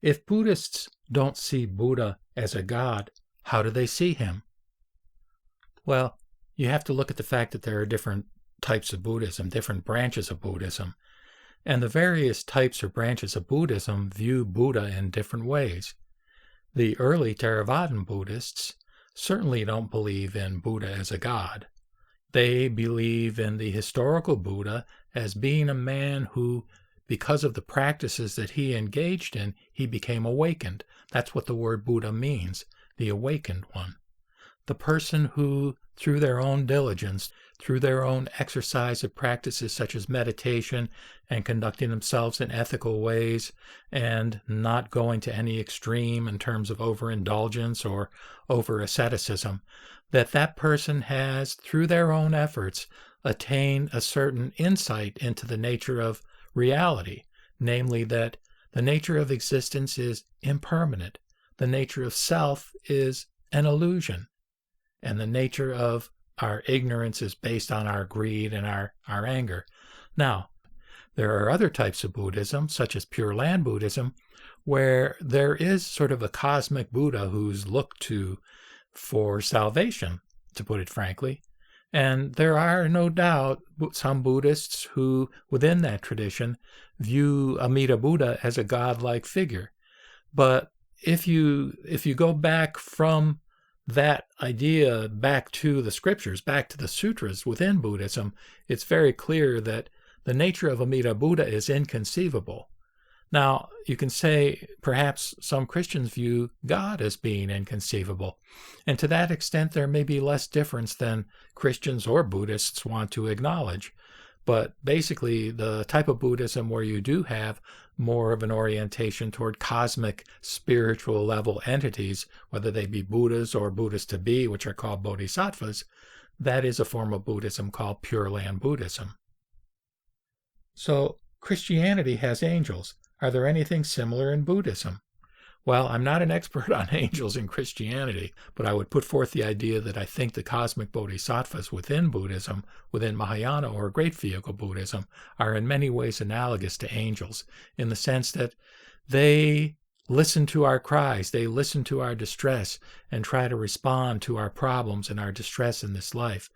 If Buddhists don't see Buddha as a god, how do they see him? Well, you have to look at the fact that there are different types of Buddhism, different branches of Buddhism. And the various types or branches of Buddhism view Buddha in different ways. The early Theravadan Buddhists certainly don't believe in Buddha as a god. They believe in the historical Buddha as being a man who, because of the practices that he engaged in, he became awakened. That's what the word Buddha means, the awakened one. The person who, through their own diligence, through their own exercise of practices such as meditation and conducting themselves in ethical ways and not going to any extreme in terms of overindulgence or over-asceticism, that person has, through their own efforts, attained a certain insight into the nature of reality, namely that the nature of existence is impermanent, the nature of self is an illusion, and the nature of our ignorance is based on our greed and our anger. Now, there are other types of Buddhism, such as Pure Land Buddhism, where there is sort of a cosmic Buddha who's looked to for salvation, to put it frankly. And there are no doubt some Buddhists who, within that tradition, view Amida Buddha as a godlike figure. But if you go back from that idea back to the scriptures, back to the sutras within Buddhism, it's very clear that the nature of Amida Buddha is inconceivable. Now, you can say perhaps some Christians view God as being inconceivable, and to that extent there may be less difference than Christians or Buddhists want to acknowledge. But basically, the type of Buddhism where you do have more of an orientation toward cosmic, spiritual level entities, whether they be Buddhas or Buddhas to be, which are called bodhisattvas, that is a form of Buddhism called Pure Land Buddhism. So, Christianity has angels. Are there anything similar in Buddhism? Well, I'm not an expert on angels in Christianity, but I would put forth the idea that I think the cosmic bodhisattvas within Buddhism, within Mahayana or Great Vehicle Buddhism, are in many ways analogous to angels, in the sense that they listen to our cries, they listen to our distress, and try to respond to our problems and our distress in this life.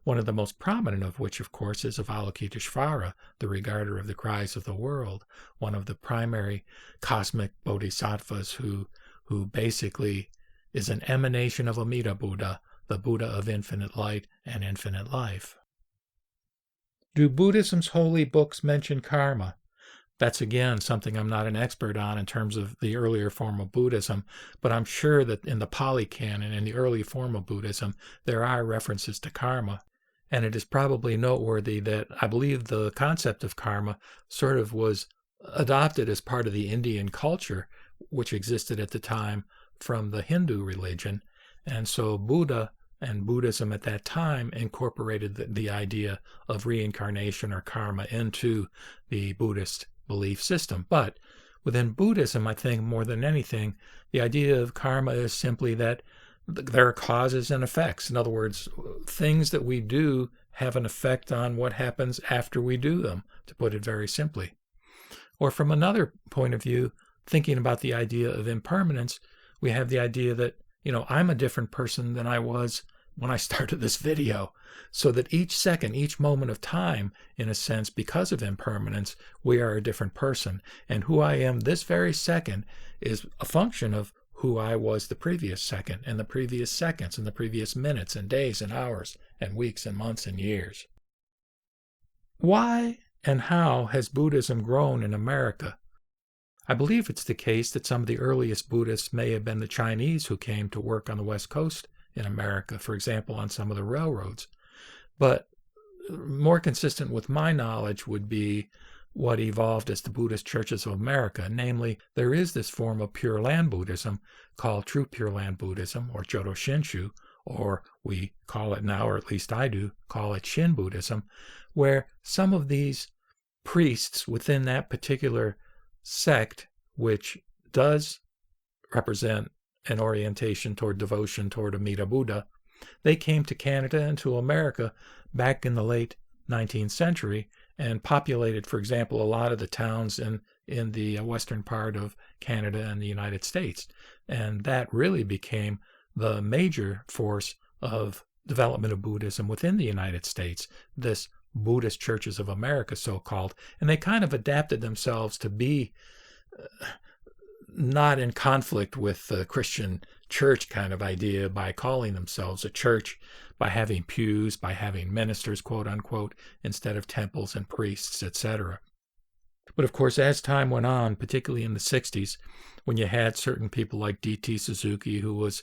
One of the most prominent of which, of course, is Avalokiteshvara, the regarder of the cries of the world, one of the primary cosmic bodhisattvas who basically is an emanation of Amida Buddha, the Buddha of infinite light and infinite life. Do Buddhism's holy books mention karma? That's again something I'm not an expert on in terms of the earlier form of Buddhism, but I'm sure that in the Pali Canon, in the early form of Buddhism, there are references to karma. And it is probably noteworthy that I believe the concept of karma sort of was adopted as part of the Indian culture, which existed at the time from the Hindu religion. And so Buddha and Buddhism at that time incorporated the idea of reincarnation or karma into the Buddhist belief system. But within Buddhism, I think more than anything, the idea of karma is simply that there are causes and effects. In other words, things that we do have an effect on what happens after we do them, to put it very simply. Or from another point of view, thinking about the idea of impermanence, we have the idea that, I'm a different person than I was when I started this video. So that each second, each moment of time, in a sense, because of impermanence, we are a different person. And who I am this very second is a function of who I was the previous second, and the previous seconds, and the previous minutes, and days, and hours, and weeks, and months, and years. Why and how has Buddhism grown in America? I believe it's the case that some of the earliest Buddhists may have been the Chinese who came to work on the West Coast in America, for example, on some of the railroads. But more consistent with my knowledge would be what evolved as the Buddhist churches of America. Namely, there is this form of Pure Land Buddhism called True Pure Land Buddhism, or Jodo Shinshu, or we call it now, or at least I do, call it Shin Buddhism, where some of these priests within that particular sect, which does represent an orientation toward devotion toward Amida Buddha, they came to Canada and to America back in the late 19th century and populated, for example, a lot of the towns in in the western part of Canada and the United States. And that really became the major force of development of Buddhism within the United States, this Buddhist Churches of America, so-called. And they kind of adapted themselves to be not in conflict with the Christian church kind of idea by calling themselves a church, by having pews, by having ministers, quote unquote, instead of temples and priests, etc. But of course, as time went on, particularly in the 60s, when you had certain people like D.T. Suzuki, who was,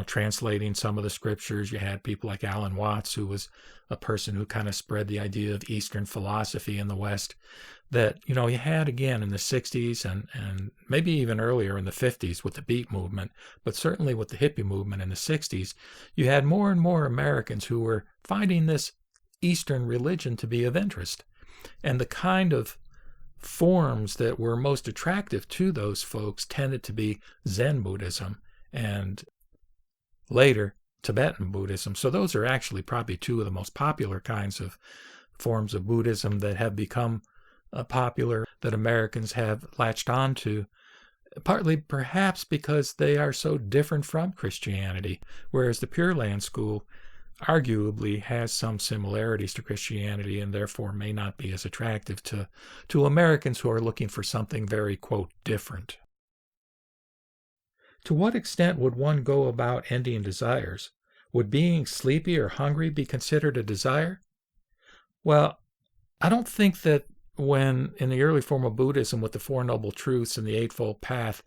translating some of the scriptures, you had people like Alan Watts, who was a person who kind of spread the idea of Eastern philosophy in the West, that, you had again in the 60s and maybe even earlier in the 50s with the Beat movement, but certainly with the hippie movement in the 60s, you had more and more Americans who were finding this Eastern religion to be of interest. And the kind of forms that were most attractive to those folks tended to be Zen Buddhism and later Tibetan Buddhism. So those are actually probably two of the most popular kinds of forms of Buddhism that have become popular, that Americans have latched onto, partly perhaps because they are so different from Christianity, whereas the Pure Land school arguably has some similarities to Christianity and therefore may not be as attractive to Americans who are looking for something very, quote, different. To what extent would one go about ending desires? Would being sleepy or hungry be considered a desire? Well, I don't think that when in the early form of Buddhism with the Four Noble Truths and the Eightfold Path,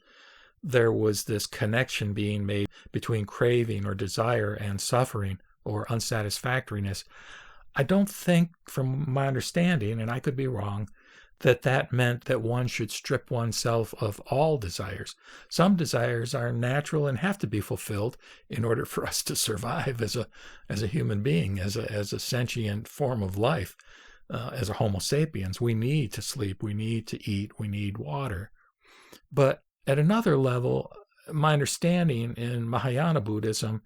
there was this connection being made between craving or desire and suffering or unsatisfactoriness. I don't think, from my understanding, and I could be wrong, that meant that one should strip oneself of all desires. Some desires are natural and have to be fulfilled in order for us to survive as a human being, as a sentient form of life. As a Homo sapiens, we need to sleep, we need to eat, we need water. But at another level, my understanding in Mahayana Buddhism,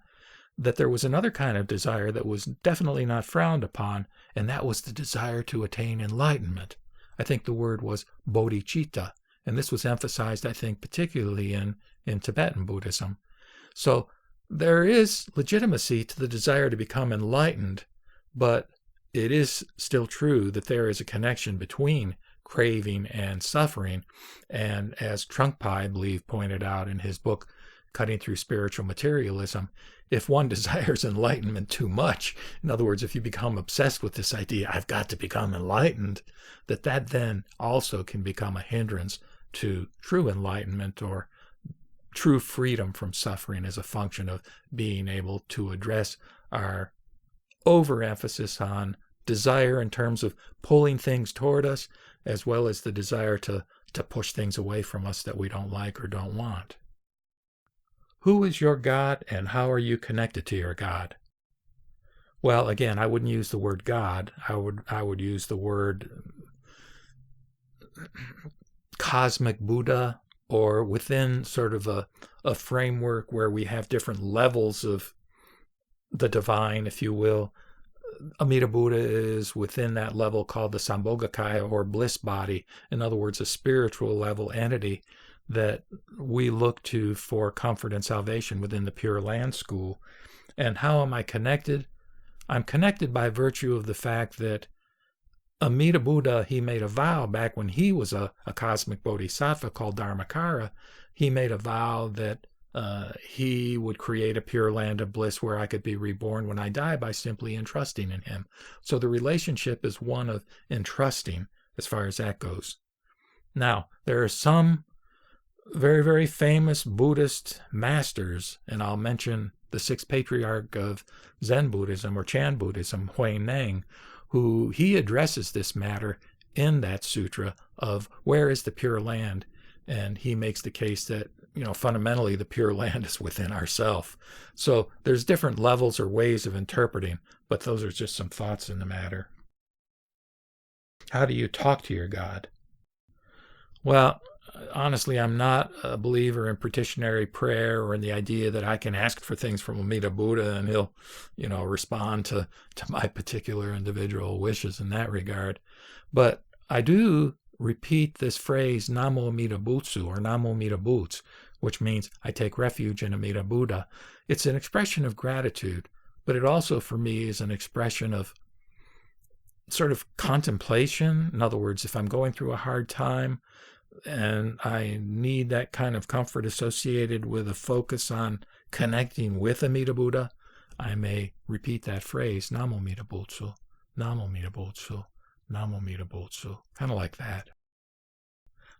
that there was another kind of desire that was definitely not frowned upon, and that was the desire to attain enlightenment. I think the word was bodhicitta, and this was emphasized, I think, particularly in Tibetan Buddhism. So there is legitimacy to the desire to become enlightened, but it is still true that there is a connection between craving and suffering. And as Trungpa, I believe, pointed out in his book, Cutting Through Spiritual Materialism, if one desires enlightenment too much, in other words, if you become obsessed with this idea, I've got to become enlightened, that then also can become a hindrance to true enlightenment or true freedom from suffering as a function of being able to address our overemphasis on desire in terms of pulling things toward us, as well as the desire to push things away from us that we don't like or don't want. Who is your God and how are you connected to your God? Well, again, I wouldn't use the word God. I would use the word cosmic Buddha, or within sort of a framework where we have different levels of the divine, if you will. Amida Buddha is within that level called the Sambhogakaya, or bliss body. In other words, a spiritual level entity that we look to for comfort and salvation within the Pure Land school. And how am I connected? I'm connected by virtue of the fact that Amida Buddha, he made a vow back when he was a cosmic bodhisattva called Dharmakara. He made a vow that he would create a pure land of bliss where I could be reborn when I die by simply entrusting in him. So the relationship is one of entrusting as far as that goes. Now, there are some very, very famous Buddhist masters, and I'll mention the sixth patriarch of Zen Buddhism or Chan Buddhism, Huai Neng, who he addresses this matter in that sutra of where is the pure land. And he makes the case that, fundamentally the pure land is within ourself. So there's different levels or ways of interpreting, but those are just some thoughts in the matter. How do you talk to your God? Well, honestly, I'm not a believer in petitionary prayer or in the idea that I can ask for things from Amida Buddha and he'll, respond to my particular individual wishes in that regard. But I do repeat this phrase Namu Amida Butsu or Namu Amida Buts, which means I take refuge in Amida Buddha, it's an expression of gratitude, but it also for me is an expression of sort of contemplation. In other words, if I'm going through a hard time and I need that kind of comfort associated with a focus on connecting with Amida Buddha, I may repeat that phrase, Namu Amida Butsu, Namu Amida Butsu, Namu Amida Butsu, kind of like that.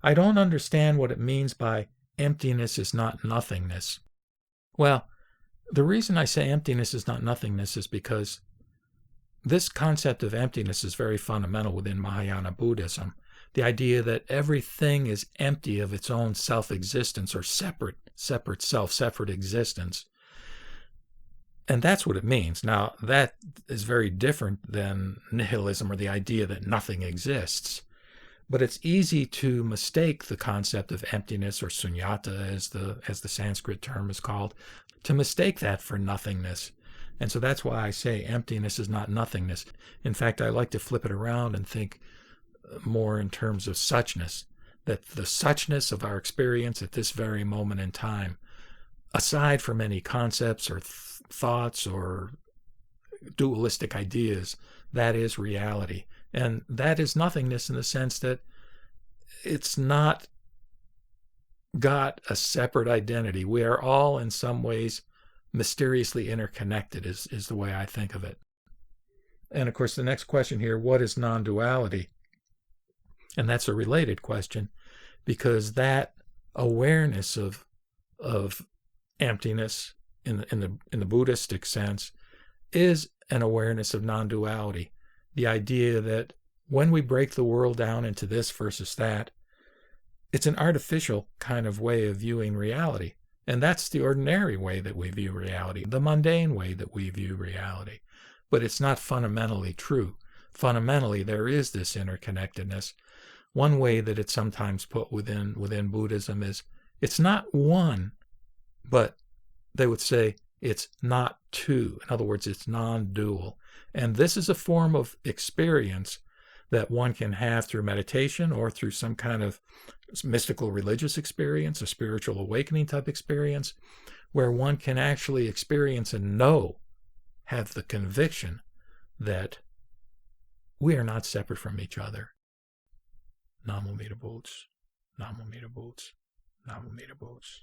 I don't understand what it means by emptiness is not nothingness. Well, the reason I say emptiness is not nothingness is because this concept of emptiness is very fundamental within Mahayana Buddhism. The idea that everything is empty of its own self-existence or separate self, separate existence. And that's what it means. Now, that is very different than nihilism or the idea that nothing exists. But it's easy to mistake the concept of emptiness, or sunyata as the Sanskrit term is called, to mistake that for nothingness. And so that's why I say emptiness is not nothingness. In fact, I like to flip it around and think more in terms of suchness, that the suchness of our experience at this very moment in time, aside from any concepts or thoughts or dualistic ideas, that is reality. And that is nothingness in the sense that it's not got a separate identity. We are all in some ways mysteriously interconnected is the way I think of it. And of course, the next question here, what is non-duality? And that's a related question, because that awareness of emptiness in the Buddhistic sense is an awareness of non-duality. The idea that when we break the world down into this versus that, it's an artificial kind of way of viewing reality. And that's the ordinary way that we view reality, the mundane way that we view reality. But it's not fundamentally true. Fundamentally, there is this interconnectedness. One way that it's sometimes put within Buddhism is it's not one, but they would say it's not two. In other words, it's non-dual. And this is a form of experience that one can have through meditation or through some kind of mystical religious experience, a spiritual awakening type experience, where one can actually experience and have the conviction that we are not separate from each other. Namu Amida Buts, Namu Amida Buts, Namu Amida Buts.